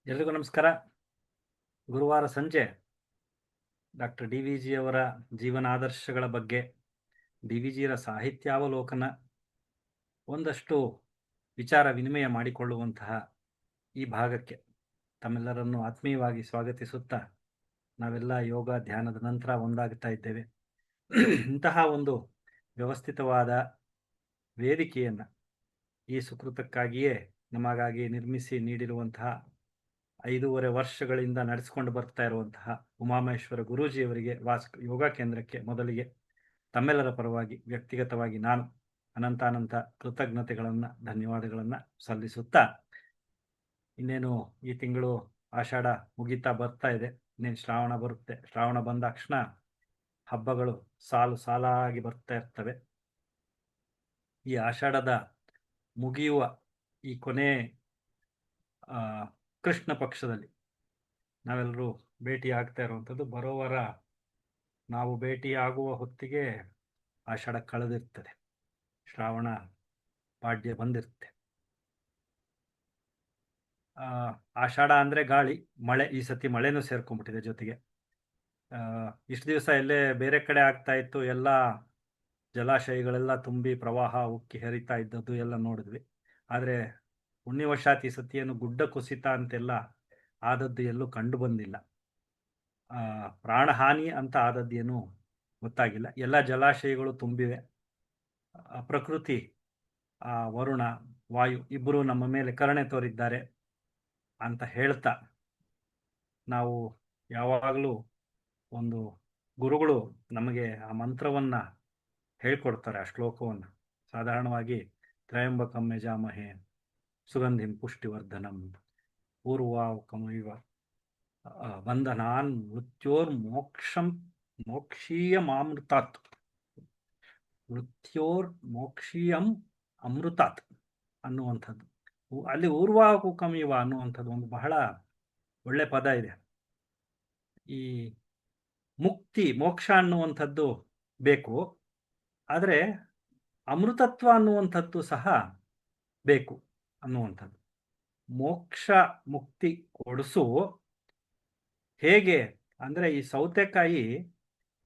ಎಲ್ರಿಗೂ ನಮಸ್ಕಾರ. ಗುರುವಾರ ಸಂಜೆ ಡಾಕ್ಟರ್ ಡಿ ವಿ ಜಿಯವರ ಜೀವನಾದರ್ಶಗಳ ಬಗ್ಗೆ, ಡಿ ವಿ ಜಿಯವರ ಸಾಹಿತ್ಯಾವಲೋಕನ, ಒಂದಷ್ಟು ವಿಚಾರ ವಿನಿಮಯ ಮಾಡಿಕೊಳ್ಳುವಂತಹ ಈ ಭಾಗಕ್ಕೆ ತಮ್ಮೆಲ್ಲರನ್ನು ಆತ್ಮೀಯವಾಗಿ ಸ್ವಾಗತಿಸುತ್ತಾ, ನಾವೆಲ್ಲ ಯೋಗ ಧ್ಯಾನದ ನಂತರ ಒಂದಾಗ್ತಾ ಇದ್ದೇವೆ. ಇಂತಹ ಒಂದು ವ್ಯವಸ್ಥಿತವಾದ ವೇದಿಕೆಯನ್ನು ಈ ಸುಕೃತಕ್ಕಾಗಿಯೇ ನಮಗಾಗಿ ನಿರ್ಮಿಸಿ ನೀಡಿರುವಂತಹ 5.5 ವರ್ಷಗಳಿಂದ ನಡೆಸಿಕೊಂಡು ಬರ್ತಾ ಇರುವಂತಹ ಉಮಾಮಹೇಶ್ವರ ಗುರೂಜಿಯವರಿಗೆ ಯೋಗ ಕೇಂದ್ರಕ್ಕೆ ಮೊದಲಿಗೆ ತಮ್ಮೆಲ್ಲರ ಪರವಾಗಿ ವ್ಯಕ್ತಿಗತವಾಗಿ ನಾನು ಅನಂತಾನಂತ ಕೃತಜ್ಞತೆಗಳನ್ನು, ಧನ್ಯವಾದಗಳನ್ನು ಸಲ್ಲಿಸುತ್ತಾ, ಇನ್ನೇನು ಈ ತಿಂಗಳು ಆಷಾಢ ಮುಗಿತಾ ಬರ್ತಾ ಇದೆ. ಇನ್ನೇನು ಶ್ರಾವಣ ಬರುತ್ತೆ. ಶ್ರಾವಣ ಬಂದ ತಕ್ಷಣ ಹಬ್ಬಗಳು ಸಾಲು ಸಾಲಾಗಿ ಬರ್ತಾ ಇರ್ತವೆ. ಈ ಆಷಾಢದ ಮುಗಿಯುವ ಈ ಕೊನೆ ಕೃಷ್ಣ ಪಕ್ಷದಲ್ಲಿ ನಾವೆಲ್ಲರೂ ಭೇಟಿ ಆಗ್ತಾ ಇರುವಂಥದ್ದು. ಬರೋವರ ನಾವು ಭೇಟಿ ಆಗುವ ಹೊತ್ತಿಗೆ ಆಷಾಢ ಕಳೆದಿರ್ತದೆ, ಶ್ರಾವಣ ಪಾಡ್ಯ ಬಂದಿರುತ್ತೆ. ಆಷಾಢ ಅಂದರೆ ಗಾಳಿ, ಮಳೆ. ಈ ಸತಿ ಮಳೆನೂ ಸೇರ್ಕೊಂಡ್ಬಿಟ್ಟಿದೆ ಜೊತೆಗೆ. ಇಷ್ಟು ದಿವಸ ಎಲ್ಲೇ ಬೇರೆ ಕಡೆ ಆಗ್ತಾ ಇತ್ತು, ಎಲ್ಲ ಜಲಾಶಯಗಳೆಲ್ಲ ತುಂಬಿ ಪ್ರವಾಹ ಉಕ್ಕಿ ಹರಿತಾ ಇದ್ದದ್ದು ಎಲ್ಲ ನೋಡಿದ್ವಿ. ಆದರೆ ಪುಣ್ಯವಶಾತ್ ಈ ಸತಿಯನ್ನು ಗುಡ್ಡ ಕುಸಿತ ಅಂತೆಲ್ಲ ಆದದ್ದು ಎಲ್ಲೂ ಕಂಡು ಬಂದಿಲ್ಲ. ಪ್ರಾಣಹಾನಿ ಅಂತ ಆದದ್ದೇನು ಗೊತ್ತಾಗಿಲ್ಲ. ಎಲ್ಲ ಜಲಾಶಯಗಳು ತುಂಬಿವೆ. ಪ್ರಕೃತಿ, ವರುಣ, ವಾಯು ಇಬ್ಬರು ನಮ್ಮ ಮೇಲೆ ಕರುಣೆ ತೋರಿದ್ದಾರೆ ಅಂತ ಹೇಳ್ತಾ, ನಾವು ಯಾವಾಗಲೂ ಒಂದು ಗುರುಗಳು ನಮಗೆ ಆ ಮಂತ್ರವನ್ನು ಹೇಳ್ಕೊಡ್ತಾರೆ, ಆ ಶ್ಲೋಕವನ್ನು. ಸಾಧಾರಣವಾಗಿ ತ್ರಯಂಬಕಂ ಯಜಾಮಹೇ ಸುಗಂಧಿಂ ಪುಷ್ಟಿವರ್ಧನಂ ಪೂರ್ವಾಕಮಿವ ಬಂಧನಾನ್ ಮೃತ್ಯೋರ್ ಮೋಕ್ಷೀಯಮಾಮೃತಾತ್ ಮೋಕ್ಷೀಯಂ ಅಮೃತಾತ್ ಅನ್ನುವಂಥದ್ದು. ಅಲ್ಲಿ ಊರ್ವಾಕುಕಮಿವ ಅನ್ನುವಂಥದ್ದು ಒಂದು ಬಹಳ ಒಳ್ಳೆ ಪದ ಇದೆ. ಈ ಮುಕ್ತಿ, ಮೋಕ್ಷ ಅನ್ನುವಂಥದ್ದು ಬೇಕು, ಆದರೆ ಅಮೃತತ್ವ ಅನ್ನುವಂಥದ್ದು ಸಹ ಬೇಕು ಅನ್ನುವಂಥದ್ದು. ಮೋಕ್ಷ ಮುಕ್ತಿ ಕೊಡಿಸು ಹೇಗೆ ಅಂದರೆ, ಈ ಸೌತೆಕಾಯಿ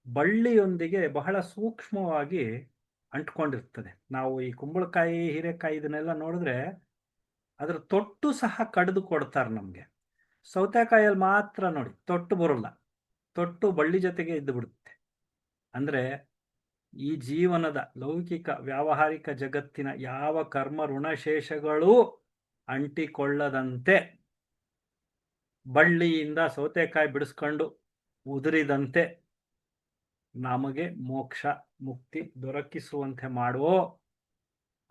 ಬಳ್ಳಿಯೊಂದಿಗೆ ಬಹಳ ಸೂಕ್ಷ್ಮವಾಗಿ ಅಂಟ್ಕೊಂಡಿರ್ತದೆ. ನಾವು ಈ ಕುಂಬಳಕಾಯಿ, ಹೀರೆಕಾಯಿ ಇದನ್ನೆಲ್ಲ ನೋಡಿದ್ರೆ ಅದರ ತೊಟ್ಟು ಸಹ ಕಡಿದು ಕೊಡ್ತಾರೆ ನಮಗೆ. ಸೌತೆಕಾಯಲ್ಲಿ ಮಾತ್ರ ನೋಡಿ ತೊಟ್ಟು ಬರೋಲ್ಲ, ತೊಟ್ಟು ಬಳ್ಳಿ ಜೊತೆಗೆ ಇದ್ದು ಬಿಡುತ್ತೆ. ಅಂದರೆ ಈ ಜೀವನದ ಲೌಕಿಕ ವ್ಯಾವಹಾರಿಕ ಜಗತ್ತಿನ ಯಾವ ಕರ್ಮ ಋಣಶೇಷಗಳೂ ಅಂಟಿಕೊಳ್ಳದಂತೆ, ಬಳ್ಳಿಯಿಂದ ಸೌತೆಕಾಯಿ ಬಿಡಿಸ್ಕೊಂಡು ಉದುರಿದಂತೆ ನಮಗೆ ಮೋಕ್ಷ ಮುಕ್ತಿ ದೊರಕಿಸುವಂತೆ ಮಾಡುವೋ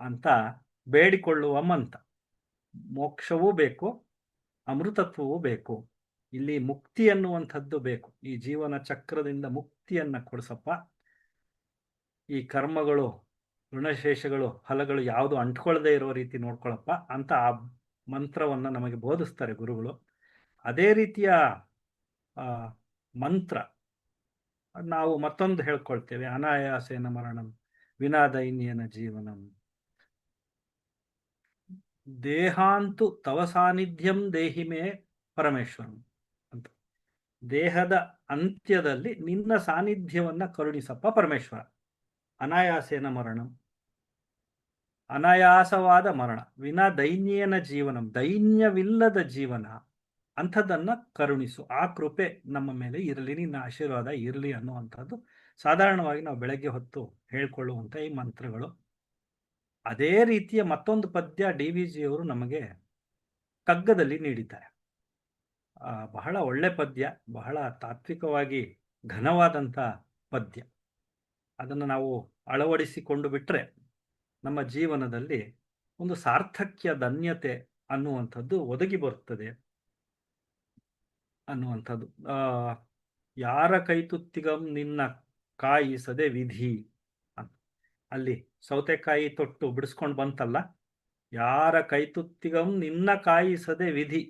ಅಂತ ಬೇಡಿಕೊಳ್ಳುವ ಮಂತ್ರ. ಮೋಕ್ಷವೂ ಬೇಕು, ಅಮೃತತ್ವವೂ ಬೇಕು. ಇಲ್ಲಿ ಮುಕ್ತಿ ಅನ್ನುವಂಥದ್ದು ಬೇಕು. ಈ ಜೀವನ ಚಕ್ರದಿಂದ ಮುಕ್ತಿಯನ್ನು ಕೊಡಿಸಪ್ಪ. ಈ ಕರ್ಮಗಳು, ಋಣಶೇಷಗಳು, ಫಲಗಳು ಯಾವುದು ಅಂಟ್ಕೊಳ್ಳದೆ ಇರೋ ರೀತಿ ನೋಡ್ಕೊಳಪ್ಪ ಅಂತ ಆ ಮಂತ್ರವನ್ನು ನಮಗೆ ಬೋಧಿಸ್ತಾರೆ ಗುರುಗಳು. ಅದೇ ರೀತಿಯ ಮಂತ್ರ ನಾವು ಮತ್ತೊಂದು ಹೇಳ್ಕೊಳ್ತೇವೆ, ಅನಾಯಾಸೇನ ಮರಣಂ ವಿನಾ ದೈನ್ಯನ ಜೀವನಂ ದೇಹಾಂತು ತವ ಸಾನ್ನಿಧ್ಯಂ ದೇಹಿಮೇ ಪರಮೇಶ್ವರಂ ಅಂತ. ದೇಹದ ಅಂತ್ಯದಲ್ಲಿ ನಿನ್ನ ಸಾನ್ನಿಧ್ಯವನ್ನ ಕರುಣಿಸಪ್ಪ ಪರಮೇಶ್ವರ. ಅನಾಯಾಸೇನ ಮರಣಂ, ಅನಾಯಾಸವಾದ ಮರಣ. ವಿನಾ ದೈನ್ಯನ ಜೀವನಂ, ದೈನ್ಯವಿಲ್ಲದ ಜೀವನ, ಅಂಥದ್ದನ್ನ ಕರುಣಿಸು. ಆ ಕೃಪೆ ನಮ್ಮ ಮೇಲೆ ಇರಲಿ, ನಿನ್ನ ಆಶೀರ್ವಾದ ಇರಲಿ ಅನ್ನುವಂಥದ್ದು ಸಾಧಾರಣವಾಗಿ ನಾವು ಬೆಳಗ್ಗೆ ಹೊತ್ತು ಹೇಳ್ಕೊಳ್ಳುವಂಥ ಈ ಮಂತ್ರಗಳು. ಅದೇ ರೀತಿಯ ಮತ್ತೊಂದು ಪದ್ಯ ಡಿ ವಿ ಜಿಯವರು ನಮಗೆ ಕಗ್ಗದಲ್ಲಿ ನೀಡಿದ್ದಾರೆ. ಬಹಳ ಒಳ್ಳೆ ಪದ್ಯ, ಬಹಳ ತಾತ್ವಿಕವಾಗಿ ಘನವಾದಂಥ ಪದ್ಯ. ಅದನ್ನು ನಾವು ಅಳವಡಿಸಿಕೊಂಡು ಬಿಟ್ಟರೆ ನಮ್ಮ ಜೀವನದಲ್ಲಿ ಒಂದು ಸಾರ್ಥಕ್ಯ, ಧನ್ಯತೆ ಅನ್ನುವಂಥದ್ದು ಒದಗಿ ಬರುತ್ತದೆ ಅನ್ನುವಂಥದ್ದು. ಯಾರ ಕೈತುತ್ತಿಗಂ ನಿನ್ನ ಕಾಯಿಸದೆ ವಿಧಿ ಅಂತ. ಅಲ್ಲಿ ಸೌತೆಕಾಯಿ ತೊಟ್ಟು ಬಿಡಿಸ್ಕೊಂಡು ಬಂತಲ್ಲ, ಯಾರ ಕೈತುತ್ತಿಗಂ ನಿನ್ನ ಕಾಯಿಸದೆ ವಿಧಿ.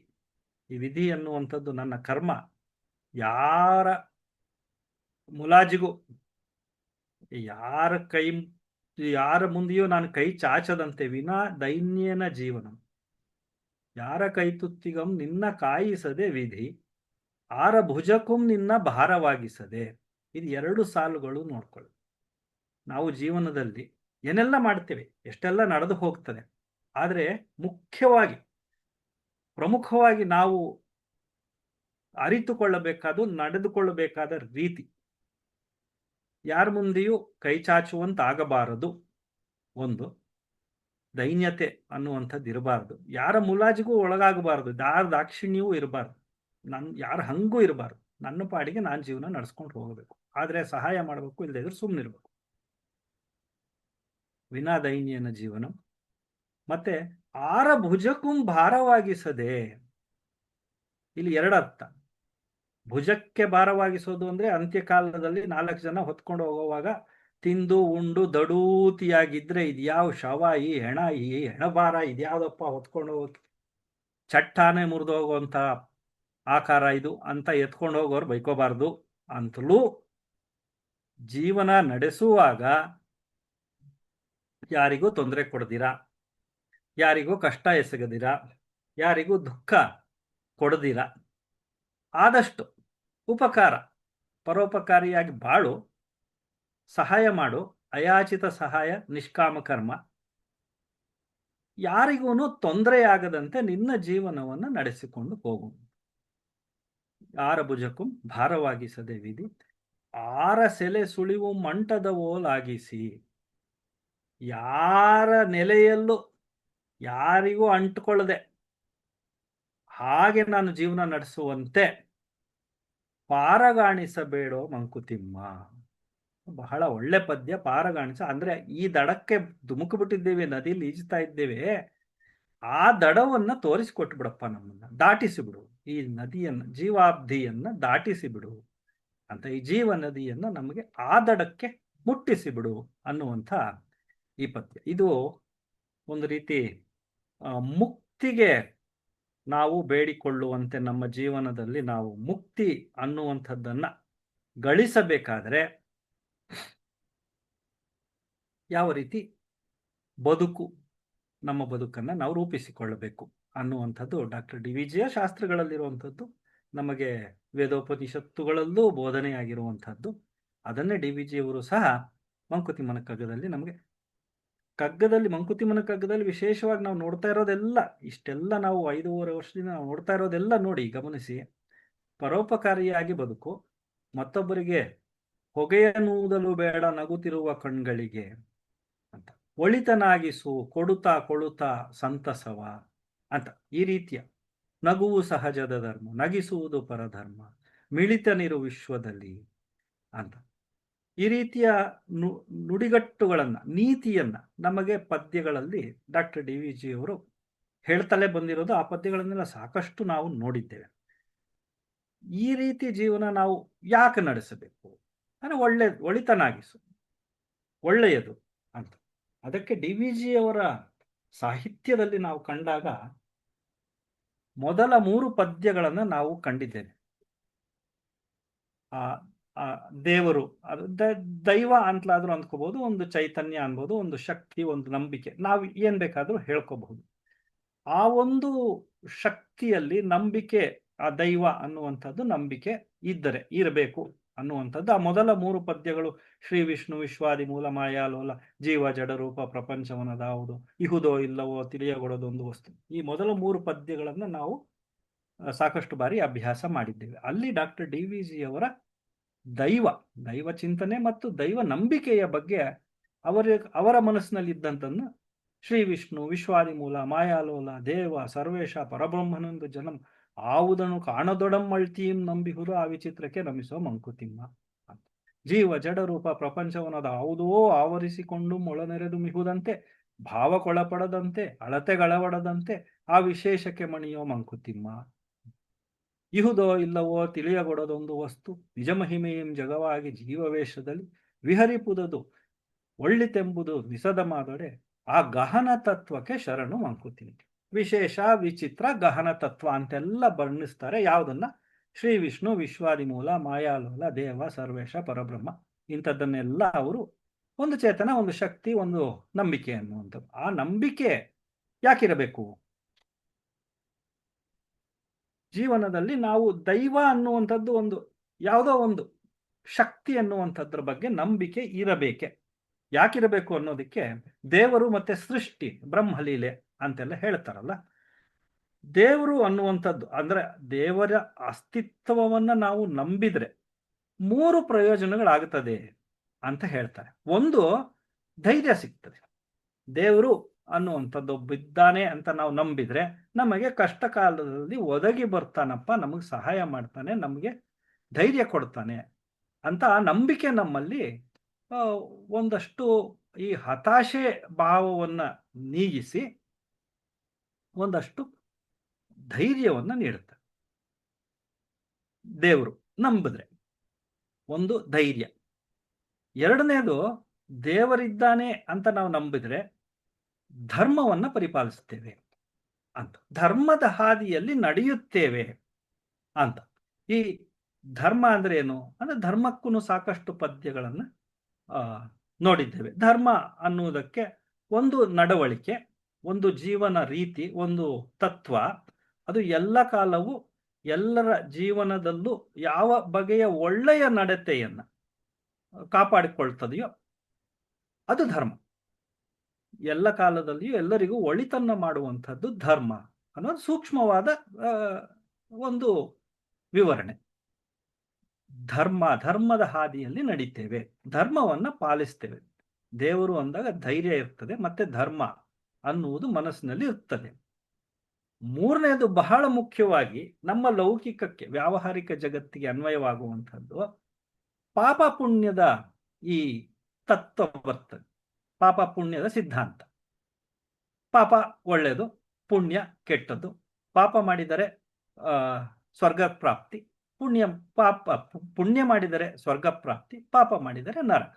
ಈ ವಿಧಿ ಅನ್ನುವಂಥದ್ದು ನನ್ನ ಕರ್ಮ. ಯಾರ ಮುಲಾಜಿಗೂ, ಯಾರ ಮುಂದೆಯೂ ನಾನು ಕೈ ಚಾಚದಂತೆ, ವಿನಾ ದೈನ್ಯನ ಜೀವನ, ಯಾರ ಕೈತುತ್ತಿಗಂ ನಿನ್ನ ಕಾಯಿಸದೆ ವಿಧಿ, ಆರ ಭುಜಕುಂ ನಿನ್ನ ಭಾರವಾಗಿಸದೆ. ಇದು 2 ಸಾಲುಗಳು ನೋಡ್ಕೊಳ್ಳಿ. ನಾವು ಜೀವನದಲ್ಲಿ ಏನೆಲ್ಲ ಮಾಡ್ತೇವೆ, ಎಷ್ಟೆಲ್ಲ ನಡೆದು ಹೋಗ್ತದೆ, ಆದರೆ ಮುಖ್ಯವಾಗಿ ಪ್ರಮುಖವಾಗಿ ನಾವು ಅರಿತುಕೊಳ್ಳಬೇಕಾದ, ನಡೆದುಕೊಳ್ಳಬೇಕಾದ ರೀತಿ, ಯಾರ ಮುಂದೆಯೂ ಕೈ ಚಾಚುವಂತಾಗಬಾರದು. ಒಂದು ದೈನ್ಯತೆ ಅನ್ನುವಂಥದ್ದು ಇರಬಾರ್ದು. ಯಾರ ಮುಲಾಜಿಗೂ ಒಳಗಾಗಬಾರ್ದು. ಯಾರ ದಾಕ್ಷಿಣ್ಯವೂ ಇರಬಾರ್ದು. ಯಾರ ಹಂಗೂ ಇರಬಾರ್ದು. ನನ್ನ ಪಾಡಿಗೆ ನಾನು ಜೀವನ ನಡೆಸ್ಕೊಂಡು ಹೋಗಬೇಕು. ಆದರೆ ಸಹಾಯ ಮಾಡಬೇಕು, ಇಲ್ಲದೆ ಇದ್ರೆ ಸುಮ್ಮನಿರ್ಬೇಕು. ವಿನಾ ದೈನ್ಯನ ಜೀವನ. ಮತ್ತೆ ಆರ ಭುಜಕ್ಕೂ ಭಾರವಾಗಿಸದೆ. ಇಲ್ಲಿ 2 ಅರ್ಥ. ಭುಜಕ್ಕೆ ಭಾರವಾಗಿಸೋದು ಅಂದ್ರೆ ಅಂತ್ಯಕಾಲದಲ್ಲಿ 4 ಜನ ಹೊತ್ಕೊಂಡು ಹೋಗುವಾಗ ತಿಂದು ಉಂಡು ದಡೂತಿಯಾಗಿದ್ರೆ ಇದ್ಯಾವ ಶವ, ಈ ಹೆಣಭಾರ ಇದ್ಯಾವ್ದಪ್ಪ ಹೊತ್ಕೊಂಡು ಹೋಗೋಕೆ, ಚಟ್ಟಾನೆ ಮುರಿದು ಹೋಗುವಂತ ಆಕಾರ ಇದು ಅಂತ ಎತ್ಕೊಂಡು ಹೋಗೋರು ಬೈಕೋಬಾರ್ದು. ಅಂತಲೂ ಜೀವನ ನಡೆಸುವಾಗ ಯಾರಿಗೂ ತೊಂದರೆ ಕೊಡದಿರ, ಯಾರಿಗೂ ಕಷ್ಟ ಎಸಗದಿರ, ಯಾರಿಗೂ ದುಃಖ ಕೊಡದಿರ, ಆದಷ್ಟು ಉಪಕಾರ ಪರೋಪಕಾರಿಯಾಗಿ ಬಾಳು, ಸಹಾಯ ಮಾಡು. ಅಯಾಚಿತ ಸಹಾಯ ನಿಷ್ಕಾಮ ಕರ್ಮ. ಯಾರಿಗೂ ತೊಂದರೆಯಾಗದಂತೆ ನಿನ್ನ ಜೀವನವನ್ನು ನಡೆಸಿಕೊಂಡು ಹೋಗು. ಯಾರ ಭುಜಕ್ಕೂ ಭಾರವಾಗಿಸದೆ ವಿಧಿ, ಆರ ಸೆಲೆ ಸುಳಿವು ಮಂಟದ ಓಲಾಗಿಸಿ. ಯಾರ ನೆಲೆಯಲ್ಲೂ ಯಾರಿಗೂ ಅಂಟುಕೊಳ್ಳದೆ ಹಾಗೆ ನಾನು ಜೀವನ ನಡೆಸುವಂತೆ ಪಾರಗಾಣಿಸಬೇಡೋ ಮಂಕುತಿಮ್ಮ. ಬಹಳ ಒಳ್ಳೆ ಪದ್ಯ. ಪಾರಗಾಣಿಸ ಅಂದ್ರೆ ಈ ದಡಕ್ಕೆ ಧುಮುಕು ನದಿಯಲ್ಲಿ ಈಜ್ತಾ ಇದ್ದೇವೆ, ಆ ದಡವನ್ನ ತೋರಿಸಿಕೊಟ್ಬಿಡಪ್ಪ, ನಮ್ಮನ್ನ ದಾಟಿಸಿಬಿಡು, ಈ ನದಿಯನ್ನ, ಜೀವಾಬ್ಧಿಯನ್ನ ದಾಟಿಸಿಬಿಡು ಅಂತ, ಈ ಜೀವ ನದಿಯನ್ನ ನಮಗೆ ಆ ದಡಕ್ಕೆ ಮುಟ್ಟಿಸಿಬಿಡು ಅನ್ನುವಂಥ ಈ ಪದ್ಯ. ಇದು ಒಂದು ರೀತಿ ಮುಕ್ತಿಗೆ ನಾವು ಬೇಡಿಕೊಳ್ಳುವಂತೆ, ನಮ್ಮ ಜೀವನದಲ್ಲಿ ನಾವು ಮುಕ್ತಿ ಅನ್ನುವಂಥದ್ದನ್ನ ಗಳಿಸಬೇಕಾದ್ರೆ ಯಾವ ರೀತಿ ನಮ್ಮ ಬದುಕನ್ನ ನಾವು ರೂಪಿಸಿಕೊಳ್ಳಬೇಕು ಅನ್ನುವಂಥದ್ದು ಡಾಕ್ಟರ್ ಡಿ.ವಿ.ಜಿಯ ಶಾಸ್ತ್ರಗಳಲ್ಲಿರುವಂಥದ್ದು, ನಮಗೆ ವೇದೋಪನಿಷತ್ತುಗಳಲ್ಲೂ ಬೋಧನೆಯಾಗಿರುವಂಥದ್ದು. ಅದನ್ನೇ ಡಿ.ವಿ.ಜಿಯವರು ಸಹ ಮಂಕುತಿಮ್ಮನ ಕಗ್ಗದಲ್ಲಿ ನಮಗೆ, ಮಂಕುತಿಮ್ಮನ ಕಗ್ಗದಲ್ಲಿ ವಿಶೇಷವಾಗಿ ನಾವು ನೋಡ್ತಾ ಇರೋದೆಲ್ಲ, ಇಷ್ಟೆಲ್ಲ ನಾವು 5.5 ವರ್ಷದಿಂದ ನಾವು ನೋಡ್ತಾ ಇರೋದೆಲ್ಲ ನೋಡಿ, ಗಮನಿಸಿ. ಪರೋಪಕಾರಿಯಾಗಿ ಬದುಕು, ಮತ್ತೊಬ್ಬರಿಗೆ ಹೊಗೆಯನ್ನೂದಲು ಬೇಡ ನಗುತ್ತಿರುವ ಕಣ್ಗಳಿಗೆ ಅಂತ, ಒಳಿತನಾಗಿಸು ಕೊಳುತ್ತಾ ಸಂತಸವ ಅಂತ, ಈ ರೀತಿಯ ನಗುವು ಸಹಜದ ಧರ್ಮ, ನಗಿಸುವುದು ಪರಧರ್ಮ, ಮಿಳಿತನಿರು ವಿಶ್ವದಲ್ಲಿ ಅಂತ, ಈ ರೀತಿಯ ನುಡಿಗಟ್ಟುಗಳನ್ನ, ನೀತಿಯನ್ನ ನಮಗೆ ಪದ್ಯಗಳಲ್ಲಿ ಡಾಕ್ಟರ್ ಡಿ.ವಿ.ಜಿಯವರು ಹೇಳ್ತಲೇ ಬಂದಿರೋದು. ಆ ಪದ್ಯಗಳನ್ನೆಲ್ಲ ಸಾಕಷ್ಟು ನಾವು ನೋಡಿದ್ದೇವೆ. ಈ ರೀತಿ ಜೀವನ ನಾವು ಯಾಕೆ ನಡೆಸಬೇಕು ಅಂದ್ರೆ ಒಳಿತನಾಗಿಸು, ಒಳ್ಳೆಯದು ಅಂತ. ಅದಕ್ಕೆ ಡಿ.ವಿ.ಜಿಯವರ ಸಾಹಿತ್ಯದಲ್ಲಿ ನಾವು ಕಂಡಾಗ ಮೊದಲ 3 ಪದ್ಯಗಳನ್ನು ನಾವು ಕಂಡಿದ್ದೇವೆ. ದೇವರು, ಅದು ದೈವ ಅಂತಲಾದ್ರೂ ಅಂದ್ಕೋಬಹುದು, ಒಂದು ಚೈತನ್ಯ ಅನ್ಬೋದು, ಒಂದು ಶಕ್ತಿ, ಒಂದು ನಂಬಿಕೆ, ನಾವು ಏನ್ ಬೇಕಾದ್ರೂ ಹೇಳ್ಕೋಬಹುದು. ಆ ಒಂದು ಶಕ್ತಿಯಲ್ಲಿ ನಂಬಿಕೆ, ಆ ದೈವ ಅನ್ನುವಂಥದ್ದು ನಂಬಿಕೆ ಇರಬೇಕು ಅನ್ನುವಂಥದ್ದು ಆ ಮೊದಲ 3 ಪದ್ಯಗಳು. ಶ್ರೀ ವಿಷ್ಣು ವಿಶ್ವಾದಿ ಮೂಲ ಮಾಯಾಲೋಲ ಜೀವ ಜಡರೂಪ ಪ್ರಪಂಚವನದಾವುದು ಇಹುದೋ ಇಲ್ಲವೋ ತಿಳಿಯಗೊಡೋದೊಂದು ವಸ್ತು. ಈ ಮೊದಲ 3 ಪದ್ಯಗಳನ್ನ ನಾವು ಸಾಕಷ್ಟು ಬಾರಿ ಅಭ್ಯಾಸ ಮಾಡಿದ್ದೇವೆ. ಅಲ್ಲಿ ಡಾಕ್ಟರ್ ಡಿ.ವಿ.ಜಿಯವರ ದೈವ ಚಿಂತನೆ ಮತ್ತು ದೈವ ನಂಬಿಕೆಯ ಬಗ್ಗೆ ಅವರ ಮನಸ್ಸಿನಲ್ಲಿದ್ದಂಥನ್ನು ಶ್ರೀ ವಿಷ್ಣು ವಿಶ್ವಾದಿ ಮೂಲ ಮಾಯಾಲೋಲ ದೇವ ಸರ್ವೇಶ ಪರಬ್ರಹ್ಮನೊಂದು ಜನಂ ಆವುದನು ಕಾಣದೊಡಮ್ಮಳ್ತೀಂ ನಂಬಿಹುದು ಆ ವಿಚಿತ್ರಕ್ಕೆ ನಮಿಸೋ ಮಂಕುತಿಮ್ಮ ಅಂತ. ಜೀವ ಜಡರೂಪ ಪ್ರಪಂಚವನದ ಯಾವುದೋ ಆವರಿಸಿಕೊಂಡು ಮೊಳನೆರೆದು ಮಿಹುದಂತೆ, ಭಾವಕ್ಕೊಳಪಡದಂತೆ ಅಳತೆಗಳವಡದಂತೆ ಆ ವಿಶೇಷಕ್ಕೆ ಮಣಿಯೋ ಮಂಕುತಿಮ್ಮ. ಇಹುದೋ ಇಲ್ಲವೋ ತಿಳಿಯಗೊಡದೊಂದು ವಸ್ತು ನಿಜ ಮಹಿಮೆಯಂ ಜಗವಾಗಿ ಜೀವವೇಷದಲ್ಲಿ ವಿಹರಿಪುದದು ಒಳ್ಳಿತೆಂಬುದು ನಿಸದ ಮಾದೊಡೆ ಆ ಗಹನ ತತ್ವಕ್ಕೆ ಶರಣು ಮಂಕುತಿಮ್ಮ. ವಿಶೇಷ ವಿಚಿತ್ರ ಗಹನ ತತ್ವ ಅಂತೆಲ್ಲ ಬಣ್ಣಿಸ್ತಾರೆ. ಯಾವುದನ್ನ? ಶ್ರೀ ವಿಷ್ಣು ವಿಶ್ವಾದಿ ಮೂಲ ಮಾಯಾಲೋಲ ದೇವ ಸರ್ವೇಶ ಪರಬ್ರಹ್ಮ, ಇಂಥದ್ದನ್ನೆಲ್ಲ ಅವರು ಒಂದು ಚೇತನ, ಒಂದು ಶಕ್ತಿ, ಒಂದು ನಂಬಿಕೆ ಅನ್ನುವಂಥದ್ದು. ಆ ನಂಬಿಕೆ ಯಾಕಿರಬೇಕು? ಜೀವನದಲ್ಲಿ ನಾವು ದೈವ ಅನ್ನುವಂಥದ್ದು ಒಂದು ಯಾವುದೋ ಒಂದು ಶಕ್ತಿ ಅನ್ನುವಂಥದ್ರ ಬಗ್ಗೆ ನಂಬಿಕೆ ಇರಬೇಕೆ. ಯಾಕಿರಬೇಕು ಅನ್ನೋದಕ್ಕೆ ದೇವರು ಮತ್ತೆ ಸೃಷ್ಟಿ ಬ್ರಹ್ಮಲೀಲೆ ಅಂತೆಲ್ಲ ಹೇಳ್ತಾರಲ್ಲ. ದೇವರು ಅನ್ನುವಂಥದ್ದು ಅಂದ್ರೆ ದೇವರ ಅಸ್ತಿತ್ವವನ್ನ ನಾವು ನಂಬಿದ್ರೆ 3 ಪ್ರಯೋಜನಗಳಾಗುತ್ತದೆ ಅಂತ ಹೇಳ್ತಾರೆ. ಒಂದು, ಧೈರ್ಯ ಸಿಗ್ತದೆ. ದೇವರು ಅನ್ನುವಂಥದ್ದು ಒಬ್ಬ ಇದ್ದಾನೆ ಅಂತ ನಾವು ನಂಬಿದ್ರೆ ನಮಗೆ ಕಷ್ಟ ಕಾಲದಲ್ಲಿ ಒದಗಿ ಬರ್ತಾನಪ್ಪ, ನಮಗೆ ಸಹಾಯ ಮಾಡ್ತಾನೆ, ನಮಗೆ ಧೈರ್ಯ ಕೊಡ್ತಾನೆ ಅಂತ ಆ ನಂಬಿಕೆ ನಮ್ಮಲ್ಲಿ ಒಂದಷ್ಟು ಈ ಹತಾಶೆ ಭಾವವನ್ನ ನೀಗಿಸಿ ಒಂದಷ್ಟು ಧೈರ್ಯವನ್ನ ನೀಡುತ್ತೆ. ದೇವರು ನಂಬಿದ್ರೆ ಒಂದು ಧೈರ್ಯ. ಎರಡನೇದು, ದೇವರಿದ್ದಾನೆ ಅಂತ ನಾವು ನಂಬಿದ್ರೆ ಧರ್ಮವನ್ನ ಪರಿಪಾಲಿಸುತ್ತೇವೆ ಅಂತ, ಧರ್ಮದ ಹಾದಿಯಲ್ಲಿ ನಡೆಯುತ್ತೇವೆ ಅಂತ. ಈ ಧರ್ಮ ಅಂದ್ರೆ ಏನು ಅಂದ್ರೆ ಧರ್ಮಕ್ಕೂ ಸಾಕಷ್ಟು ಪದ್ಯಗಳನ್ನ ನೋಡಿದ್ದೇವೆ. ಧರ್ಮ ಅನ್ನುವುದಕ್ಕೆ ಒಂದು ನಡವಳಿಕೆ, ಒಂದು ಜೀವನ ರೀತಿ, ಒಂದು ತತ್ವ. ಅದು ಎಲ್ಲ ಕಾಲವೂ ಎಲ್ಲರ ಜೀವನದಲ್ಲೂ ಯಾವ ಬಗೆಯ ಒಳ್ಳೆಯ ನಡತೆಯನ್ನ ಕಾಪಾಡಿಕೊಳ್ತದೆಯೋ ಅದು ಧರ್ಮ. ಎಲ್ಲ ಕಾಲದಲ್ಲಿಯೂ ಎಲ್ಲರಿಗೂ ಒಳಿತನ್ನ ಮಾಡುವಂಥದ್ದು ಧರ್ಮ ಅನ್ನೋದು ಸೂಕ್ಷ್ಮವಾದ ಒಂದು ವಿವರಣೆ. ಧರ್ಮದ ಹಾದಿಯಲ್ಲಿ ನಡೀತೇವೆ, ಧರ್ಮವನ್ನ ಪಾಲಿಸ್ತೇವೆ. ದೇವರು ಅಂದಾಗ ಧೈರ್ಯ ಇರ್ತದೆ, ಮತ್ತೆ ಧರ್ಮ ಅನ್ನುವುದು ಮನಸ್ಸಿನಲ್ಲಿ ಇರ್ತದೆ. ಮೂರನೇದು, ಬಹಳ ಮುಖ್ಯವಾಗಿ ನಮ್ಮ ಲೌಕಿಕಕ್ಕೆ, ವ್ಯಾವಹಾರಿಕ ಜಗತ್ತಿಗೆ ಅನ್ವಯವಾಗುವಂಥದ್ದು ಪಾಪ ಪುಣ್ಯದ ಈ ತತ್ವ ಬರ್ತದೆ. ಪಾಪ ಪುಣ್ಯದ ಸಿದ್ಧಾಂತ. ಪಾಪ ಒಳ್ಳೆಯದು, ಪುಣ್ಯ ಕೆಟ್ಟದ್ದು. ಪಾಪ ಮಾಡಿದರೆ ಸ್ವರ್ಗ ಪ್ರಾಪ್ತಿ, ಪುಣ್ಯ ಮಾಡಿದರೆ ಸ್ವರ್ಗ ಪ್ರಾಪ್ತಿ, ಪಾಪ ಮಾಡಿದರೆ ನರಕ.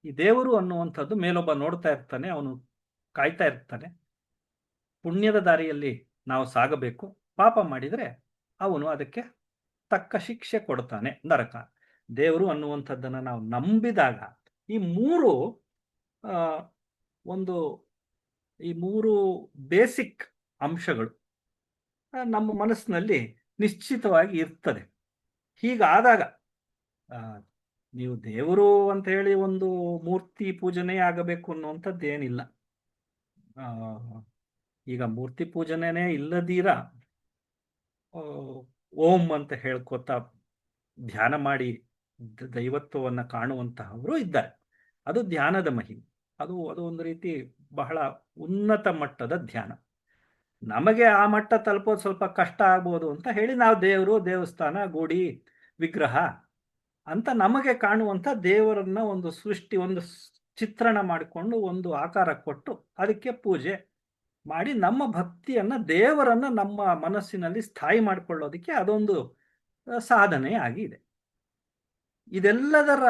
ಈ ದೇವರು ಅನ್ನುವಂಥದ್ದು ಮೇಲೊಬ್ಬ ನೋಡ್ತಾ ಇರ್ತಾನೆ, ಅವನು ಕಾಯ್ತಾ ಇರ್ತಾನೆ. ಪುಣ್ಯದ ದಾರಿಯಲ್ಲಿ ನಾವು ಸಾಗಬೇಕು, ಪಾಪ ಮಾಡಿದರೆ ಅವನು ಅದಕ್ಕೆ ತಕ್ಕ ಶಿಕ್ಷೆ ಕೊಡ್ತಾನೆ, ನರಕ. ದೇವರು ಅನ್ನುವಂಥದ್ದನ್ನು ನಾವು ನಂಬಿದಾಗ ಈ ಮೂರು ಬೇಸಿಕ್ ಅಂಶಗಳು ನಮ್ಮ ಮನಸ್ಸಿನಲ್ಲಿ ನಿಶ್ಚಿತವಾಗಿ ಇರ್ತದೆ. ಹೀಗಾದಾಗ ನೀವು ದೇವರು ಅಂತ ಹೇಳಿ ಒಂದು ಮೂರ್ತಿ ಪೂಜನೆ ಆಗಬೇಕು ಅನ್ನುವಂಥದ್ದೇನಿಲ್ಲ. ಈಗ ಮೂರ್ತಿ ಪೂಜನೆನೇ ಇಲ್ಲದೀರ ಓಂ ಅಂತ ಹೇಳ್ಕೊತಾ ಧ್ಯಾನ ಮಾಡಿ ದೈವತ್ವವನ್ನು ಕಾಣುವಂತಹವರು ಇದ್ದಾರೆ. ಅದು ಧ್ಯಾನದ ಮಹಿಮೆ. ಅದು ಒಂದು ರೀತಿ ಬಹಳ ಉನ್ನತ ಮಟ್ಟದ ಧ್ಯಾನ. ನಮಗೆ ಆ ಮಟ್ಟ ತಲುಪೋದು ಸ್ವಲ್ಪ ಕಷ್ಟ ಆಗ್ಬೋದು ಅಂತ ಹೇಳಿ ನಾವು ದೇವರು, ದೇವಸ್ಥಾನ, ಗುಡಿ, ವಿಗ್ರಹ ಅಂತ ನಮಗೆ ಕಾಣುವಂಥ ದೇವರನ್ನ ಒಂದು ಸೃಷ್ಟಿ, ಒಂದು ಚಿತ್ರಣ ಮಾಡಿಕೊಂಡು ಒಂದು ಆಕಾರ ಕೊಟ್ಟು ಅದಕ್ಕೆ ಪೂಜೆ ಮಾಡಿ ನಮ್ಮ ಭಕ್ತಿಯನ್ನ, ದೇವರನ್ನ ನಮ್ಮ ಮನಸ್ಸಿನಲ್ಲಿ ಸ್ಥಾಯಿ ಮಾಡಿಕೊಳ್ಳೋದಕ್ಕೆ ಅದೊಂದು ಸಾಧನೆ ಆಗಿದೆ. ಇದೆಲ್ಲದರ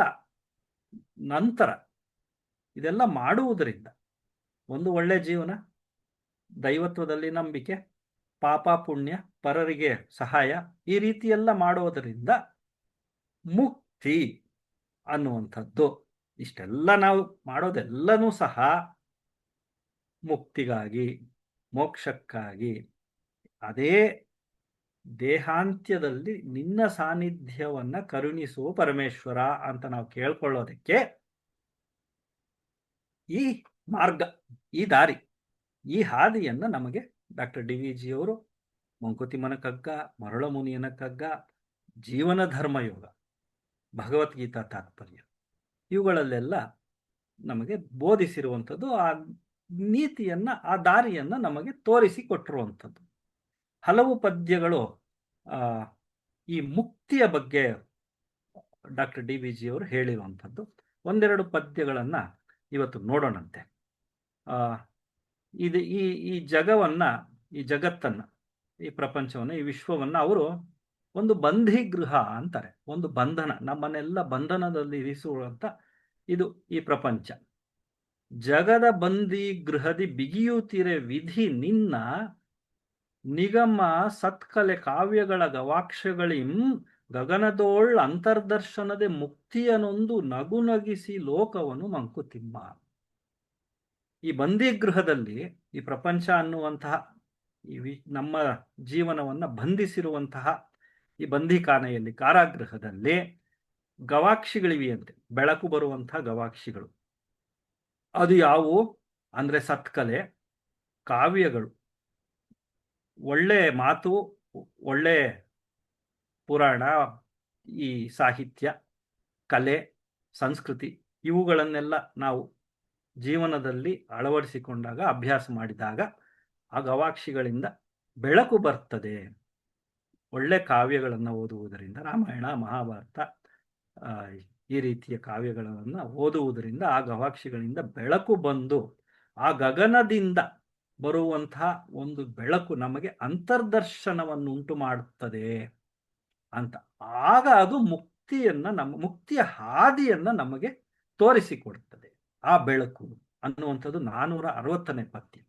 ನಂತರ ಇದೆಲ್ಲ ಮಾಡುವುದರಿಂದ ಒಂದು ಒಳ್ಳೆ ಜೀವನ, ದೈವತ್ವದಲ್ಲಿ ನಂಬಿಕೆ, ಪಾಪ ಪುಣ್ಯ, ಪರರಿಗೆ ಸಹಾಯ, ಈ ರೀತಿಯೆಲ್ಲ ಮಾಡೋದರಿಂದ ಮುಕ್ತಿ ಅನ್ನುವಂಥದ್ದು. ಇಷ್ಟೆಲ್ಲ ನಾವು ಮಾಡೋದೆಲ್ಲನೂ ಸಹ ಮುಕ್ತಿಗಾಗಿ, ಮೋಕ್ಷಕ್ಕಾಗಿ. ಅದೇ ದೇಹಾಂತ್ಯದಲ್ಲಿ ನಿನ್ನ ಸಾನ್ನಿಧ್ಯವನ್ನ ಕರುಣಿಸುವ ಪರಮೇಶ್ವರ ಅಂತ ನಾವು ಕೇಳ್ಕೊಳ್ಳೋದಕ್ಕೆ ಈ ಮಾರ್ಗ, ಈ ದಾರಿ, ಈ ಹಾದಿಯನ್ನ ನಮಗೆ ಡಾಕ್ಟರ್ DVG ಅವರು ಮಂಕುತಿಮ್ಮನ ಕಗ್ಗ, ಮರಳಮುನಿಯನ ಕಗ್ಗ, ಜೀವನ ಧರ್ಮಯೋಗ, ಭಗವದ್ಗೀತಾ ತಾತ್ಪರ್ಯ, ಇವುಗಳಲ್ಲೆಲ್ಲ ನಮಗೆ ಬೋಧಿಸಿರುವಂಥದ್ದು, ಆ ನೀತಿಯನ್ನ, ಆ ದಾರಿಯನ್ನ ನಮಗೆ ತೋರಿಸಿ ಕೊಟ್ಟಿರುವಂಥದ್ದು. ಹಲವು ಪದ್ಯಗಳು ಈ ಮುಕ್ತಿಯ ಬಗ್ಗೆ ಡಾಕ್ಟರ್ DVG ಅವರು ಹೇಳಿರುವಂಥದ್ದು. ಒಂದೆರಡು ಪದ್ಯಗಳನ್ನ ಇವತ್ತು ನೋಡೋಣಂತೆ. ಇದು ಈ ಜಗವನ್ನ, ಈ ಜಗತ್ತನ್ನ, ಈ ಪ್ರಪಂಚವನ್ನ, ಈ ವಿಶ್ವವನ್ನ ಅವರು ಒಂದು ಬಂಧಿಗೃಹ ಅಂತಾರೆ. ಒಂದು ಬಂಧನ, ನಮ್ಮನ್ನೆಲ್ಲ ಬಂಧನದಲ್ಲಿ ಇರಿಸುವಂತ ಇದು ಈ ಪ್ರಪಂಚ. ಜಗದ ಬಂದಿ ಗೃಹದಿ ಬಿಗಿಯುತ್ತಿರೆ ವಿಧಿ ನಿನ್ನ ನಿಗಮ ಸತ್ಕಲೆ ಕಾವ್ಯಗಳ ಗವಾಕ್ಷಗಳಿಂ ಗಗನದೋಳ್ ಅಂತರ್ದರ್ಶನದೆ ಮುಕ್ತಿಯನೊಂದು ನಗುನಗಿಸಿ ಲೋಕವನ್ನು ಮಂಕುತಿಮ್ಮ. ಈ ಬಂದಿಗೃಹದಲ್ಲಿ, ಈ ಪ್ರಪಂಚ ಅನ್ನುವಂತಹ ನಮ್ಮ ಜೀವನವನ್ನ ಬಂಧಿಸಿರುವಂತಹ ಈ ಬಂದಿಖಾನೆಯಲ್ಲಿ, ಕಾರಾಗೃಹದಲ್ಲಿ ಗವಾಕ್ಷಿಗಳಿವೆಯಂತೆ, ಬೆಳಕು ಬರುವಂತಹ ಗವಾಕ್ಷಿಗಳು. ಅದು ಯಾವುವು ಅಂದ್ರೆ ಸತ್ಕಲೆ, ಕಾವ್ಯಗಳು, ಒಳ್ಳೆ ಮಾತು, ಒಳ್ಳೆ ಪುರಾಣ, ಈ ಸಾಹಿತ್ಯ, ಕಲೆ, ಸಂಸ್ಕೃತಿ, ಇವುಗಳನ್ನೆಲ್ಲ ನಾವು ಜೀವನದಲ್ಲಿ ಅಳವಡಿಸಿಕೊಂಡಾಗ, ಅಭ್ಯಾಸ ಮಾಡಿದಾಗ ಆ ಗವಾಕ್ಷಿಗಳಿಂದ ಬೆಳಕು ಬರ್ತದೆ. ಒಳ್ಳೆ ಕಾವ್ಯಗಳನ್ನು ಓದುವುದರಿಂದ, ರಾಮಾಯಣ, ಮಹಾಭಾರತ, ಈ ರೀತಿಯ ಕಾವ್ಯಗಳನ್ನು ಓದುವುದರಿಂದ ಆ ಗವಾಕ್ಷಿಗಳಿಂದ ಬೆಳಕು ಬಂದು ಆ ಗಗನದಿಂದ ಬರುವಂತಹ ಒಂದು ಬೆಳಕು ನಮಗೆ ಅಂತರ್ದರ್ಶನವನ್ನು ಉಂಟು ಮಾಡುತ್ತದೆ ಅಂತ. ಆಗ ಅದು ಮುಕ್ತಿಯ ಹಾದಿಯನ್ನ ನಮಗೆ ತೋರಿಸಿಕೊಡುತ್ತದೆ ಆ ಬೆಳಕು ಅನ್ನುವಂಥದ್ದು 460ನೇ ಪದ್ಯ.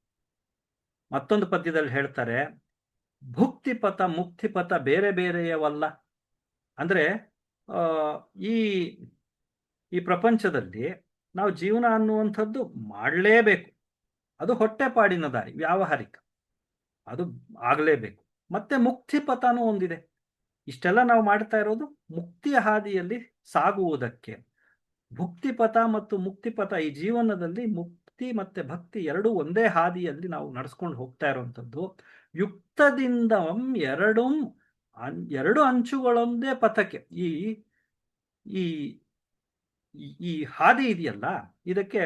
ಮತ್ತೊಂದು ಪದ್ಯದಲ್ಲಿ ಹೇಳ್ತಾರೆ, ಭುಕ್ತಿಪಥ ಮುಕ್ತಿಪಥ ಬೇರೆ ಬೇರೆಯವಲ್ಲ. ಅಂದ್ರೆ ಈ ಈ ಪ್ರಪಂಚದಲ್ಲಿ ನಾವು ಜೀವನ ಅನ್ನುವಂಥದ್ದು ಮಾಡಲೇಬೇಕು. ಅದು ಹೊಟ್ಟೆಪಾಡಿನ ದಾರಿ, ವ್ಯಾವಹಾರಿಕ, ಅದು ಆಗಲೇಬೇಕು. ಮತ್ತೆ ಮುಕ್ತಿಪಥನೂ ಒಂದಿದೆ. ಇಷ್ಟೆಲ್ಲ ನಾವು ಮಾಡ್ತಾ ಇರೋದು ಮುಕ್ತಿಯ ಹಾದಿಯಲ್ಲಿ ಸಾಗುವುದಕ್ಕೆ. ಭುಕ್ತಿಪಥ ಮತ್ತು ಮುಕ್ತಿಪಥ, ಈ ಜೀವನದಲ್ಲಿ ಮುಕ್ತಿ ಮತ್ತೆ ಭಕ್ತಿ ಎರಡೂ ಒಂದೇ ಹಾದಿಯಲ್ಲಿ ನಾವು ನಡೆಸ್ಕೊಂಡು ಹೋಗ್ತಾ ಇರುವಂಥದ್ದು. ಯುಕ್ತದಿಂದ ಎರಡು ಅಂಚುಗಳೊಂದೇ ಪಥಕ್ಕೆ. ಈ ಈ ಹಾದಿ ಇದೆಯಲ್ಲ, ಇದಕ್ಕೆ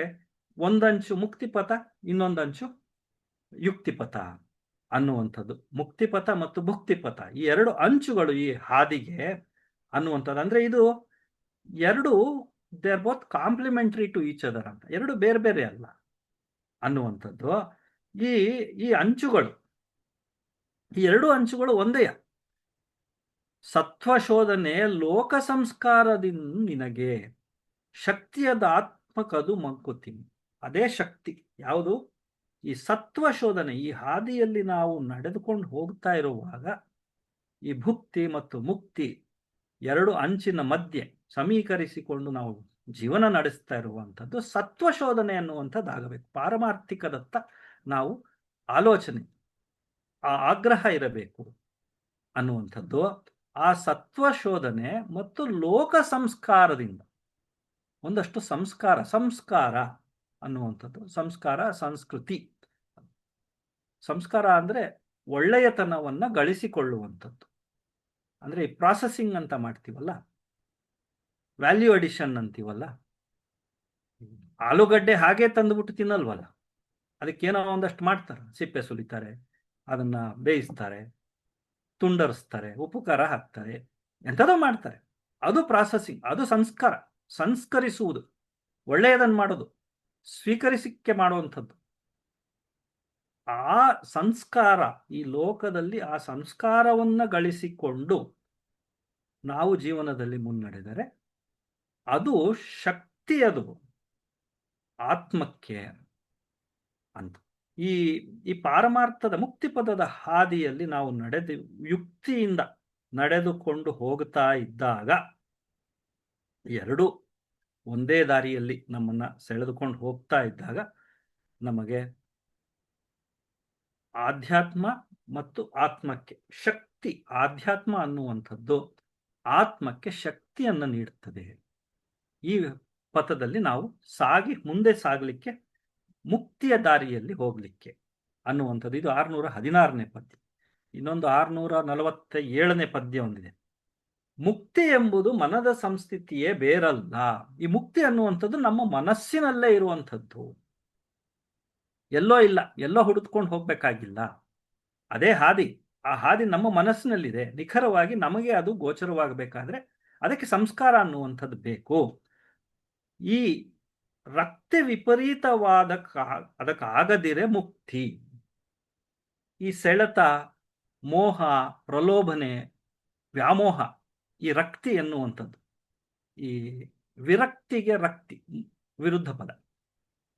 ಒಂದಂಚು ಮುಕ್ತಿಪಥ, ಇನ್ನೊಂದಂಚು ಯುಕ್ತಿಪಥ ಅನ್ನುವಂಥದ್ದು. ಮುಕ್ತಿಪಥ ಮತ್ತು ಭುಕ್ತಿಪಥ, ಈ ಎರಡು ಅಂಚುಗಳು ಈ ಹಾದಿಗೆ ಅನ್ನುವಂಥದ್ದು. ಅಂದ್ರೆ ಇದು ಎರಡು, they are both complementary to each other ಅಂತ, ಎರಡು ಬೇರೆ ಬೇರೆ ಅಲ್ಲ ಅನ್ನುವಂಥದ್ದು. ಈ ಅಂಚುಗಳು, ಈ ಎರಡು ಅಂಚುಗಳು ಒಂದೇ. ಸತ್ವಶೋಧನೆ ಲೋಕ ಸಂಸ್ಕಾರದಿಂದ ನಿನಗೆ ಶಕ್ತಿಯದ ಆತ್ಮಕದು ಮಂಕುತಿಮ್ಮಿ. ಅದೇ ಶಕ್ತಿ ಯಾವುದು? ಈ ಸತ್ವಶೋಧನೆ. ಈ ಹಾದಿಯಲ್ಲಿ ನಾವು ನಡೆದುಕೊಂಡು ಹೋಗ್ತಾ ಇರುವಾಗ ಈ ಭುಕ್ತಿ ಮತ್ತು ಮುಕ್ತಿ ಎರಡು ಅಂಚಿನ ಮಧ್ಯೆ ಸಮೀಕರಿಸಿಕೊಂಡು ನಾವು ಜೀವನ ನಡೆಸ್ತಾ ಇರುವಂಥದ್ದು ಸತ್ವಶೋಧನೆ ಅನ್ನುವಂಥದ್ದಾಗಬೇಕು. ಪಾರಮಾರ್ಥಿಕದತ್ತ ನಾವು ಆಲೋಚನೆ, ಆ ಆಗ್ರಹ ಇರಬೇಕು ಅನ್ನುವಂಥದ್ದು. ಆ ಸತ್ವಶೋಧನೆ ಮತ್ತು ಲೋಕ ಸಂಸ್ಕಾರದಿಂದ ಒಂದಷ್ಟು ಸಂಸ್ಕಾರ ಅನ್ನುವಂಥದ್ದು. ಸಂಸ್ಕಾರ, ಸಂಸ್ಕೃತಿ. ಸಂಸ್ಕಾರ ಅಂದ್ರೆ ಒಳ್ಳೆಯತನವನ್ನ ಗಳಿಸಿಕೊಳ್ಳುವಂಥದ್ದು. ಅಂದ್ರೆ ಈ ಪ್ರಾಸೆಸಿಂಗ್ ಅಂತ ಮಾಡ್ತೀವಲ್ಲ, ವ್ಯಾಲ್ಯೂ ಅಡಿಷನ್ ಅಂತೀವಲ್ಲ. ಆಲೂಗಡ್ಡೆ ಹಾಗೆ ತಂದುಬಿಟ್ಟು ತಿನ್ನಲ್ವಲ್ಲ, ಅದಕ್ಕೇನೋ ಒಂದಷ್ಟು ಮಾಡ್ತಾರೆ. ಸಿಪ್ಪೆ ಸುಲಿತಾರೆ, ಅದನ್ನ ಬೇಯಿಸ್ತಾರೆ, ತುಂಡರಿಸ್ತಾರೆ, ಉಪ್ಪು ಖಾರ ಹಾಕ್ತಾರೆ, ಎಂಥದೋ ಮಾಡ್ತಾರೆ. ಅದು ಪ್ರಾಸೆಸಿಂಗ್, ಅದು ಸಂಸ್ಕಾರ. ಸಂಸ್ಕರಿಸುವುದು, ಒಳ್ಳೆಯದನ್ನು ಮಾಡೋದು, ಸ್ವೀಕರಿಸಿಕೆ ಮಾಡುವಂಥದ್ದು. ಆ ಸಂಸ್ಕಾರ, ಈ ಲೋಕದಲ್ಲಿ ಆ ಸಂಸ್ಕಾರವನ್ನ ಗಳಿಸಿಕೊಂಡು ನಾವು ಜೀವನದಲ್ಲಿ ಮುನ್ನಡೆದರೆ ಅದು ಶಕ್ತಿ, ಅದು ಆತ್ಮಕ್ಕೆ ಅಂತ. ಈ ಪಾರಮಾರ್ಥದ ಮುಕ್ತಿಪದದ ಹಾದಿಯಲ್ಲಿ ನಾವು ಯುಕ್ತಿಯಿಂದ ನಡೆದುಕೊಂಡು ಹೋಗ್ತಾ ಇದ್ದಾಗ, ಎರಡು ಒಂದೇ ದಾರಿಯಲ್ಲಿ ನಮ್ಮನ್ನ ಸೆಳೆದುಕೊಂಡು ಹೋಗ್ತಾ ಇದ್ದಾಗ ನಮಗೆ ಆಧ್ಯಾತ್ಮ ಮತ್ತು ಆತ್ಮಕ್ಕೆ ಶಕ್ತಿ, ಆಧ್ಯಾತ್ಮ ಅನ್ನುವಂಥದ್ದು ಆತ್ಮಕ್ಕೆ ಶಕ್ತಿಯನ್ನು ನೀಡುತ್ತದೆ. ಈ ಪಥದಲ್ಲಿ ನಾವು ಮುಂದೆ ಸಾಗಲಿಕ್ಕೆ, ಮುಕ್ತಿಯ ದಾರಿಯಲ್ಲಿ ಹೋಗ್ಲಿಕ್ಕೆ ಅನ್ನುವಂಥದ್ದು. ಇದು 616ನೇ ಪದ್ಯ. ಇನ್ನೊಂದು 647ನೇ ಪದ್ಯ ಒಂದಿದೆ. ಮುಕ್ತಿ ಎಂಬುದು ಮನದ ಸಂಸ್ಥಿತಿಯೇ ಬೇರಲ್ಲ. ಈ ಮುಕ್ತಿ ಅನ್ನುವಂಥದ್ದು ನಮ್ಮ ಮನಸ್ಸಿನಲ್ಲೇ ಇರುವಂಥದ್ದು, ಎಲ್ಲೋ ಇಲ್ಲ, ಎಲ್ಲೋ ಹುಡುಕ್ಕೊಂಡು ಹೋಗ್ಬೇಕಾಗಿಲ್ಲ. ಅದೇ ಹಾದಿ, ಆ ಹಾದಿ ನಮ್ಮ ಮನಸ್ಸಿನಲ್ಲಿದೆ. ನಿಖರವಾಗಿ ನಮಗೆ ಅದು ಗೋಚರವಾಗಬೇಕಾದ್ರೆ ಅದಕ್ಕೆ ಸಂಸ್ಕಾರ ಅನ್ನುವಂಥದ್ದು ಬೇಕು. ಈ ರಕ್ತ ವಿಪರೀತವಾದ ಅದಕ್ಕಾಗದಿರೆ ಮುಕ್ತಿ. ಈ ಸೆಳೆತ, ಮೋಹ, ಪ್ರಲೋಭನೆ, ವ್ಯಾಮೋಹ, ಈ ರಕ್ತಿ ಎನ್ನುವಂಥದ್ದು, ಈ ವಿರಕ್ತಿಗೆ ರಕ್ತಿ ವಿರುದ್ಧ ಪದ.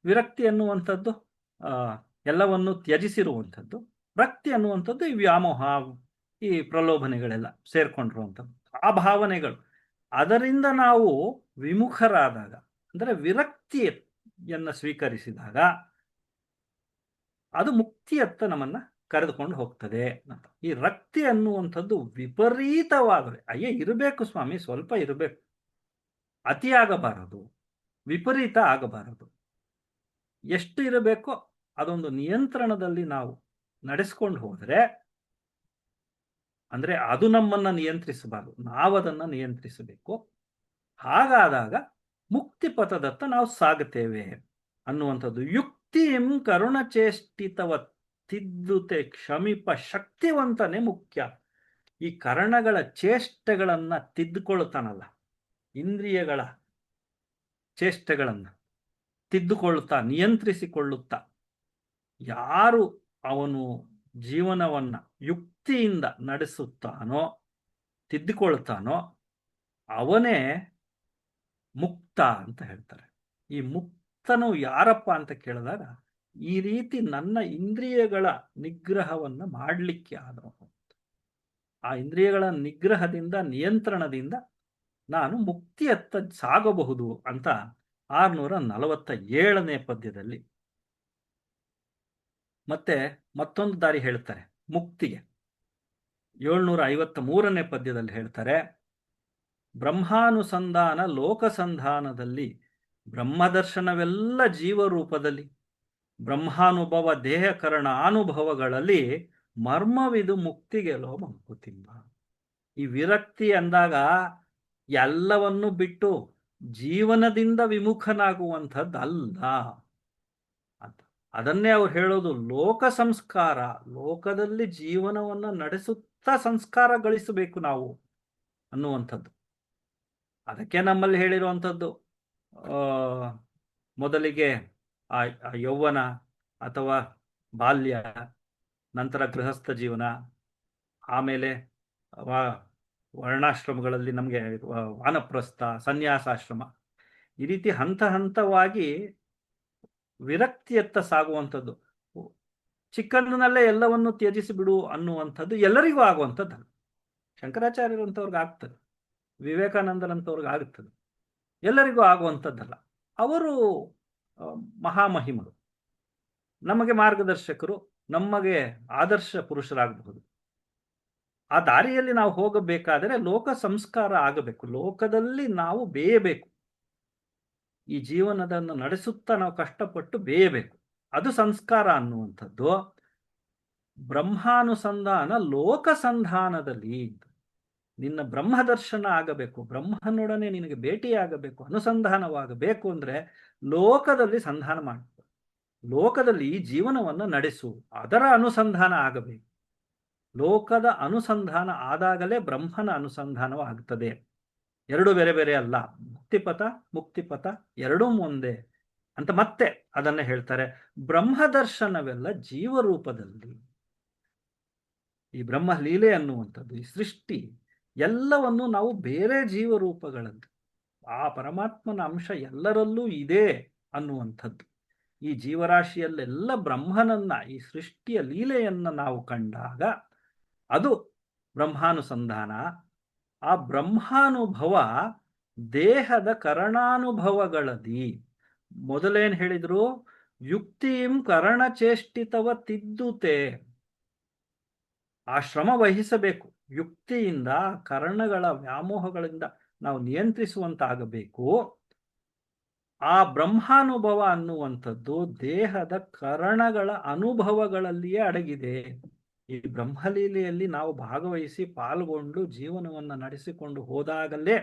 ವಿರಕ್ತಿ ಅನ್ನುವಂಥದ್ದು ಎಲ್ಲವನ್ನು ತ್ಯಜಿಸಿರುವಂಥದ್ದು. ರಕ್ತಿ ಅನ್ನುವಂಥದ್ದು ಈ ವ್ಯಾಮೋಹ, ಈ ಪ್ರಲೋಭನೆಗಳೆಲ್ಲ ಸೇರ್ಕೊಂಡಿರುವಂಥದ್ದು, ಆ ಭಾವನೆಗಳು. ಅದರಿಂದ ನಾವು ವಿಮುಖರಾದಾಗ, ಅಂದರೆ ವಿರಕ್ತಿಯನ್ನು ಸ್ವೀಕರಿಸಿದಾಗ ಅದು ಮುಕ್ತಿಯತ್ತ ನಮ್ಮನ್ನ ಕರೆದುಕೊಂಡು ಹೋಗ್ತದೆ ಅಂತ. ಈ ರಕ್ತಿ ಅನ್ನುವಂಥದ್ದು ವಿಪರೀತವಾಗದೆ, ಅಯ್ಯೇ ಇರಬೇಕು ಸ್ವಾಮಿ, ಸ್ವಲ್ಪ ಇರಬೇಕು, ಅತಿ ಆಗಬಾರದು, ವಿಪರೀತ ಆಗಬಾರದು. ಎಷ್ಟು ಇರಬೇಕೋ ಅದೊಂದು ನಿಯಂತ್ರಣದಲ್ಲಿ ನಾವು ನಡೆಸ್ಕೊಂಡು ಹೋದರೆ, ಅಂದ್ರೆ ಅದು ನಮ್ಮನ್ನ ನಿಯಂತ್ರಿಸಬಾರದು, ನಾವದನ್ನ ನಿಯಂತ್ರಿಸಬೇಕು. ಹಾಗಾದಾಗ ಮುಕ್ತಿ ಪಥದತ್ತ ನಾವು ಸಾಗುತ್ತೇವೆ ಅನ್ನುವಂಥದ್ದು. ಯುಕ್ತಿಂ ಕರುಣಚೇಷ್ಟಿತವ ತಿದ್ದುತೆ ಕ್ಷಮಿಪ ಶಕ್ತಿವಂತನೇ ಮುಖ್ಯ. ಈ ಕರ್ಣಗಳ ಚೇಷ್ಟೆಗಳನ್ನ ತಿದ್ದುಕೊಳ್ಳುತ್ತಾನಲ್ಲ, ಇಂದ್ರಿಯಗಳ ಚೇಷ್ಟೆಗಳನ್ನ ತಿದ್ದುಕೊಳ್ಳುತ್ತಾ, ನಿಯಂತ್ರಿಸಿಕೊಳ್ಳುತ್ತಾ, ಯಾರು ಅವನು ಜೀವನವನ್ನ ಯುಕ್ತಿಯಿಂದ ನಡೆಸುತ್ತಾನೋ, ತಿದ್ದುಕೊಳ್ತಾನೋ, ಅವನೇ ಮುಕ್ತ ಅಂತ ಹೇಳ್ತಾರೆ. ಈ ಮುಕ್ತನು ಯಾರಪ್ಪ ಅಂತ ಕೇಳಿದಾಗ, ಈ ರೀತಿ ನನ್ನ ಇಂದ್ರಿಯಗಳ ನಿಗ್ರಹವನ್ನ ಮಾಡಲಿಕ್ಕೆ ಆದವನು, ಆ ಇಂದ್ರಿಯಗಳ ನಿಗ್ರಹದಿಂದ, ನಿಯಂತ್ರಣದಿಂದ ನಾನು ಮುಕ್ತಿಯತ್ತ ಸಾಗಬಹುದು ಅಂತ 647ನೇ ಪದ್ಯದಲ್ಲಿ ಮತ್ತೆ ಮತ್ತೊಂದು ದಾರಿ ಹೇಳ್ತಾರೆ ಮುಕ್ತಿಗೆ. 753ನೇ ಪದ್ಯದಲ್ಲಿ ಹೇಳ್ತಾರೆ, ಬ್ರಹ್ಮಾನುಸಂಧಾನ ಲೋಕಸಂಧಾನದಲ್ಲಿ ಬ್ರಹ್ಮದರ್ಶನವೆಲ್ಲ ಜೀವರೂಪದಲ್ಲಿ ಬ್ರಹ್ಮಾನುಭವ ದೇಹಕರಣ ಅನುಭವಗಳಲ್ಲಿ ಮರ್ಮವಿದು ಮುಕ್ತಿಗೆಲೋ ಮಂಕುತಿಮ್ಮ. ಈ ವಿರಕ್ತಿ ಅಂದಾಗ ಎಲ್ಲವನ್ನು ಬಿಟ್ಟು ಜೀವನದಿಂದ ವಿಮುಖನಾಗುವಂಥದ್ದಲ್ಲ ಅಂತ. ಅದನ್ನೇ ಅವ್ರು ಹೇಳೋದು ಲೋಕ ಸಂಸ್ಕಾರ, ಲೋಕದಲ್ಲಿ ಜೀವನವನ್ನು ನಡೆಸುತ್ತಾ ಸಂಸ್ಕಾರ ಗಳಿಸಬೇಕು ನಾವು ಅನ್ನುವಂಥದ್ದು. ಅದಕ್ಕೆ ನಮ್ಮಲ್ಲಿ ಹೇಳಿರುವಂಥದ್ದು ಮೊದಲಿಗೆ ಆ ಯೌವನ ಅಥವಾ ಬಾಲ್ಯ, ನಂತರ ಗೃಹಸ್ಥ ಜೀವನ, ಆಮೇಲೆ ವರ್ಣಾಶ್ರಮಗಳಲ್ಲಿ ನಮಗೆ ವಾನಪ್ರಸ್ಥ, ಸನ್ಯಾಸಾಶ್ರಮ, ಈ ರೀತಿ ಹಂತ ಹಂತವಾಗಿ ವಿರಕ್ತಿಯತ್ತ ಸಾಗುವಂಥದ್ದು. ಚಿಕ್ಕಂದಿನಲ್ಲೇ ಎಲ್ಲವನ್ನು ತ್ಯಜಿಸಿ ಬಿಡು ಅನ್ನುವಂಥದ್ದು ಎಲ್ಲರಿಗೂ ಆಗುವಂಥದ್ದಲ್ಲ. ಶಂಕರಾಚಾರ್ಯರಂಥವ್ರಿಗೆ ಆಗ್ತದೆ, ವಿವೇಕಾನಂದರಂಥವ್ರಿಗೆ ಆಗುತ್ತದೆ, ಎಲ್ಲರಿಗೂ ಆಗುವಂಥದ್ದಲ್ಲ. ಅವರು ಮಹಾಮಹಿಮರು, ನಮಗೆ ಮಾರ್ಗದರ್ಶಕರು, ನಮಗೆ ಆದರ್ಶ ಪುರುಷರಾಗಬಹುದು. ಆ ದಾರಿಯಲ್ಲಿ ನಾವು ಹೋಗಬೇಕಾದರೆ ಲೋಕ ಸಂಸ್ಕಾರ ಆಗಬೇಕು, ಲೋಕದಲ್ಲಿ ನಾವು ಬೇಯಬೇಕು, ಈ ಜೀವನದನ್ನು ನಡೆಸುತ್ತಾ ನಾವು ಕಷ್ಟಪಟ್ಟು ಬೇಯಬೇಕು. ಅದು ಸಂಸ್ಕಾರ ಅನ್ನುವಂಥದ್ದು. ಬ್ರಹ್ಮಾನುಸಂಧಾನ ಲೋಕಸಂಧಾನದಲ್ಲಿ ನಿನ್ನ ಬ್ರಹ್ಮದರ್ಶನ ಆಗಬೇಕು, ಬ್ರಹ್ಮನೊಡನೆ ನಿನಗೆ ಭೇಟಿಯಾಗಬೇಕು, ಅನುಸಂಧಾನವಾಗಬೇಕು ಅಂದ್ರೆ ಲೋಕದಲ್ಲಿ ಸಂಧಾನ ಮಾಡಬೇಕು, ಲೋಕದಲ್ಲಿ ಈ ಜೀವನವನ್ನು ನಡೆಸು, ಅದರ ಅನುಸಂಧಾನ ಆಗಬೇಕು. ಲೋಕದ ಅನುಸಂಧಾನ ಆದಾಗಲೇ ಬ್ರಹ್ಮನ ಅನುಸಂಧಾನವಾಗುತ್ತದೆ. ಎರಡು ಬೇರೆ ಬೇರೆ ಅಲ್ಲ, ಮುಕ್ತಿಪಥ ಮುಕ್ತಿಪಥ ಎರಡೂ ಒಂದೇ ಅಂತ ಮತ್ತೆ ಅದನ್ನೇ ಹೇಳ್ತಾರೆ. ಬ್ರಹ್ಮದರ್ಶನವೆಲ್ಲ ಜೀವರೂಪದಲ್ಲಿ, ಈ ಬ್ರಹ್ಮ ಲೀಲೆ ಅನ್ನುವಂಥದ್ದು, ಈ ಸೃಷ್ಟಿ ಎಲ್ಲವನ್ನು ನಾವು ಬೇರೆ ಜೀವರೂಪಗಳಲ್ಲಿ, ಆ ಪರಮಾತ್ಮನ ಅಂಶ ಎಲ್ಲರಲ್ಲೂ ಇದೆ ಅನ್ನುವಂಥದ್ದು. ಈ ಜೀವರಾಶಿಯಲ್ಲೆಲ್ಲ ಬ್ರಹ್ಮನನ್ನ, ಈ ಸೃಷ್ಟಿಯ ಲೀಲೆಯನ್ನ ನಾವು ಕಂಡಾಗ ಅದು ಬ್ರಹ್ಮಾನುಸಂಧಾನ. ಆ ಬ್ರಹ್ಮಾನುಭವ ದೇಹದ ಕರಣಾನುಭವಗಳಲ್ಲಿ ಮೊದಲೇನು ಹೇಳಿದ್ರು, ಯುಕ್ತಿಂ ಕರಣಚೇಷ್ಟಿತವ ತಿದ್ದುತೆ. ಆ ಶ್ರಮ ವಹಿಸಬೇಕು, ಯುಕ್ತಿಯಿಂದ ಕರ್ಣಗಳ ವ್ಯಾಮೋಹಗಳಿಂದ ನಾವು ನಿಯಂತ್ರಿಸುವಂತಾಗಬೇಕು. ಆ ಬ್ರಹ್ಮಾನುಭವ ಅನ್ನುವಂಥದ್ದು ದೇಹದ ಕರಣಗಳ ಅನುಭವಗಳಲ್ಲಿಯೇ ಅಡಗಿದೆ. ಈ ಬ್ರಹ್ಮಲೀಲೆಯಲ್ಲಿ ನಾವು ಭಾಗವಹಿಸಿ ಪಾಲ್ಗೊಂಡು ಜೀವನವನ್ನು ನಡೆಸಿಕೊಂಡು ಹೋದಾಗಲೇ,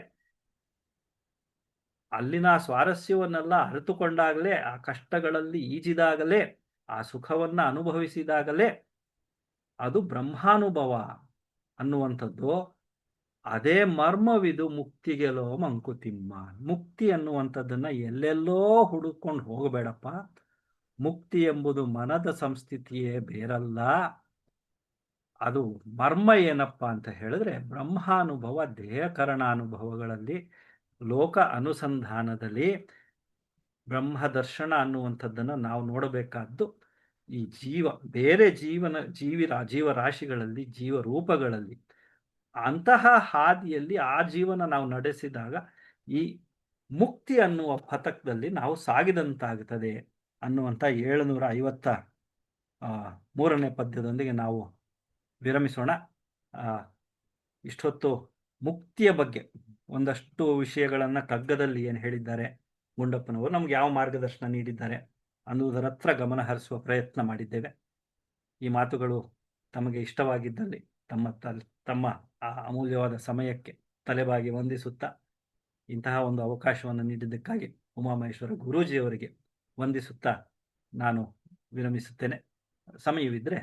ಅಲ್ಲಿನ ಸ್ವಾರಸ್ಯವನ್ನೆಲ್ಲ ಅರಿತುಕೊಂಡಾಗಲೇ, ಆ ಕಷ್ಟಗಳಲ್ಲಿ ಈಜಿದಾಗಲೇ, ಆ ಸುಖವನ್ನ ಅನುಭವಿಸಿದಾಗಲೇ ಅದು ಬ್ರಹ್ಮಾನುಭವ ಅನ್ನುವಂಥದ್ದು. ಅದೇ ಮರ್ಮವಿದು ಮುಕ್ತಿಗೆಲೋ ಮಂಕುತಿಮ್ಮ. ಮುಕ್ತಿ ಅನ್ನುವಂಥದ್ದನ್ನ ಎಲ್ಲೆಲ್ಲೋ ಹುಡುಕೊಂಡು ಹೋಗಬೇಡಪ್ಪ. ಮುಕ್ತಿ ಎಂಬುದು ಮನದ ಸಂಸ್ಥಿತಿಯೇ ಬೇರಲ್ಲ. ಅದು ಮರ್ಮ ಏನಪ್ಪ ಅಂತ ಹೇಳಿದ್ರೆ ಬ್ರಹ್ಮಾನುಭವ ದೇಹಕರಣಾನುಭವಗಳಲ್ಲಿ, ಲೋಕ ಅನುಸಂಧಾನದಲ್ಲಿ ಬ್ರಹ್ಮದರ್ಶನ ಅನ್ನುವಂಥದ್ದನ್ನು ನಾವು ನೋಡಬೇಕಾದ್ದು ಈ ಬೇರೆ ಜೀವರಾಶಿಗಳಲ್ಲಿ, ಜೀವರೂಪಗಳಲ್ಲಿ, ಅಂತಹ ಹಾದಿಯಲ್ಲಿ ಆ ಜೀವನ ನಾವು ನಡೆಸಿದಾಗ ಈ ಮುಕ್ತಿ ಅನ್ನುವ ಪಥಕದಲ್ಲಿ ನಾವು ಸಾಗಿದಂತಾಗುತ್ತದೆ ಅನ್ನುವಂಥ ಮೂರನೇ ಪದ್ಯದೊಂದಿಗೆ ನಾವು ವಿರಮಿಸೋಣ. ಇಷ್ಟೊತ್ತು ಮುಕ್ತಿಯ ಬಗ್ಗೆ ಒಂದಷ್ಟು ವಿಷಯಗಳನ್ನು ಕಗ್ಗದಲ್ಲಿ ಏನು ಹೇಳಿದ್ದಾರೆ ಗುಂಡಪ್ಪನವರು, ನಮ್ಗೆ ಯಾವ ಮಾರ್ಗದರ್ಶನ ನೀಡಿದ್ದಾರೆ ಅನ್ನುವುದರ ಹತ್ರ ಗಮನ ಹರಿಸುವ ಪ್ರಯತ್ನ ಮಾಡಿದ್ದೇವೆ. ಈ ಮಾತುಗಳು ತಮಗೆ ಇಷ್ಟವಾಗಿದ್ದಲ್ಲಿ ತಮ್ಮ ಆ ಅಮೂಲ್ಯವಾದ ಸಮಯಕ್ಕೆ ತಲೆಬಾಗಿ ವಂದಿಸುತ್ತಾ ಇಂತಹ ಒಂದು ಅವಕಾಶವನ್ನು ನೀಡಿದ್ದಕ್ಕಾಗಿ ಉಮಾಮಹೇಶ್ವರ ಗುರೂಜಿಯವರಿಗೆ ವಂದಿಸುತ್ತಾ ನಾನು ವಿರಮಿಸುತ್ತೇನೆ. ಸಮಯವಿದ್ದರೆ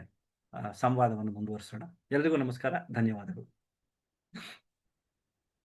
ಸಂವಾದವನ್ನು ಮುಂದುವರಿಸೋಣ. ಎಲ್ರಿಗೂ ನಮಸ್ಕಾರ, ಧನ್ಯವಾದಗಳು.